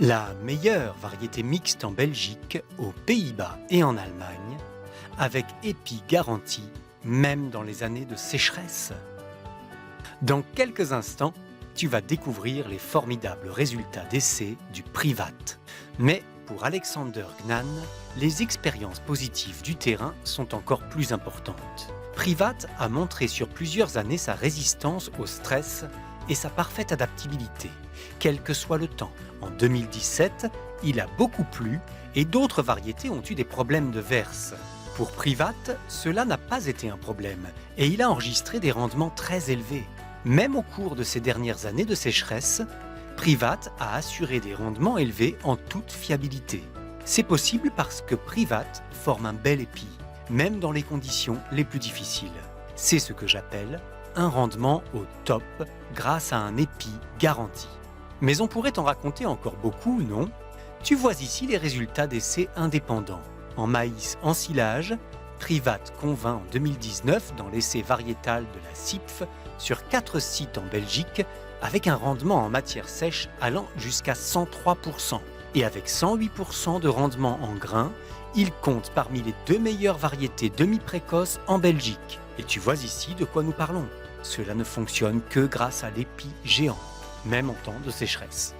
La meilleure variété mixte en Belgique, aux Pays-Bas et en Allemagne, avec épis garantis, même dans les années de sécheresse. Dans quelques instants, tu vas découvrir les formidables résultats d'essai du Privat. Mais pour Alexander Gnan, les expériences positives du terrain sont encore plus importantes. Privat a montré sur plusieurs années sa résistance au stress et sa parfaite adaptabilité, quel que soit le temps. En 2017, il a beaucoup plu et d'autres variétés ont eu des problèmes de verse. Pour Privat, cela n'a pas été un problème et il a enregistré des rendements très élevés. Même au cours de ces dernières années de sécheresse, Privat a assuré des rendements élevés en toute fiabilité. C'est possible parce que Privat forme un bel épi, même dans les conditions les plus difficiles. C'est ce que j'appelle un rendement au top grâce à un épi garanti. Mais on pourrait en raconter encore beaucoup, non? Tu vois ici les résultats d'essais indépendants. En maïs en silage, Privat convainc en 2019 dans l'essai variétal de la CIPF sur 4 sites en Belgique avec un rendement en matière sèche allant jusqu'à 103%. Et avec 108% de rendement en grains, il compte parmi les 2 meilleures variétés demi-précoces en Belgique. Et tu vois ici de quoi nous parlons. Cela ne fonctionne que grâce à l'épi géant, même en temps de sécheresse.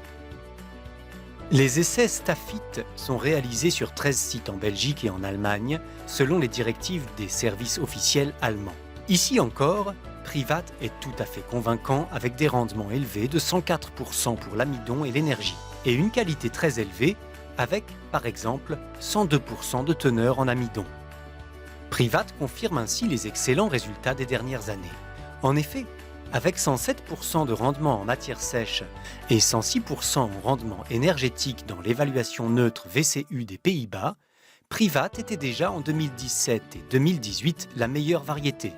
Les essais Stafit sont réalisés sur 13 sites en Belgique et en Allemagne, selon les directives des services officiels allemands. Ici encore, Privat est tout à fait convaincant avec des rendements élevés de 104% pour l'amidon et l'énergie, et une qualité très élevée avec, par exemple, 102% de teneur en amidon. Privat confirme ainsi les excellents résultats des dernières années. En effet, avec 107% de rendement en matière sèche et 106% en rendement énergétique dans l'évaluation neutre VCU des Pays-Bas, Privat était déjà en 2017 et 2018 la meilleure variété.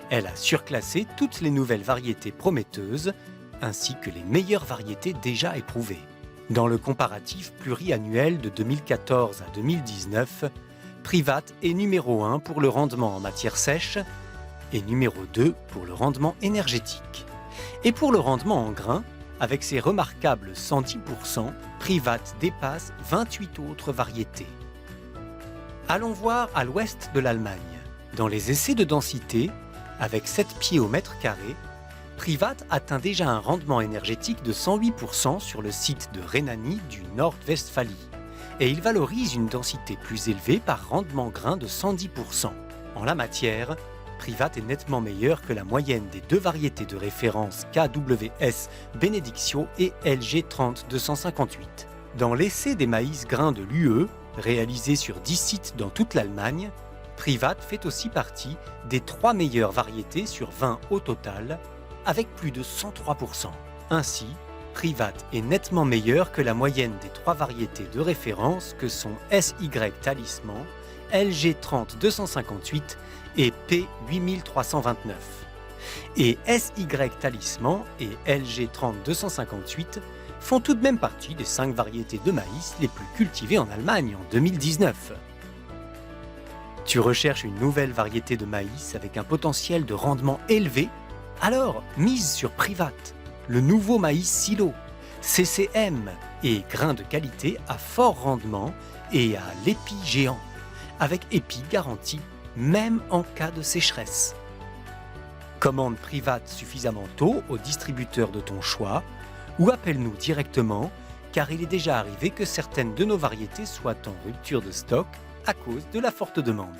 Elle a surclassé toutes les nouvelles variétés prometteuses, ainsi que les meilleures variétés déjà éprouvées. Dans le comparatif pluriannuel de 2014 à 2019, Privat est numéro 1 pour le rendement en matière sèche et numéro 2 pour le rendement énergétique. Et pour le rendement en grains, avec ses remarquables 110%, Privat dépasse 28 autres variétés. Allons voir à l'ouest de l'Allemagne. Dans les essais de densité, avec 7 pieds au mètre carré, Privat atteint déjà un rendement énergétique de 108% sur le site de Rhénanie du Nord-Westphalie. Et il valorise une densité plus élevée par rendement grain de 110%. En la matière, Privat est nettement meilleur que la moyenne des 2 variétés de référence KWS Benedictio et LG 30258. Dans l'essai des maïs grains de l'UE, réalisé sur 10 sites dans toute l'Allemagne, Privat fait aussi partie des 3 meilleures variétés sur 20 au total, avec plus de 103%. Ainsi, Privat est nettement meilleur que la moyenne des 3 variétés de référence que sont SY Talisman, LG 30258 et P 8329. Et SY Talisman et LG 30258 font tout de même partie des 5 variétés de maïs les plus cultivées en Allemagne en 2019. Tu recherches une nouvelle variété de maïs avec un potentiel de rendement élevé? Alors, mise sur Privat, le nouveau maïs silo, CCM et grains de qualité à fort rendement et à l'épi géant, avec épi garanti même en cas de sécheresse. Commande Privat suffisamment tôt au distributeur de ton choix ou appelle-nous directement car il est déjà arrivé que certaines de nos variétés soient en rupture de stock à cause de la forte demande.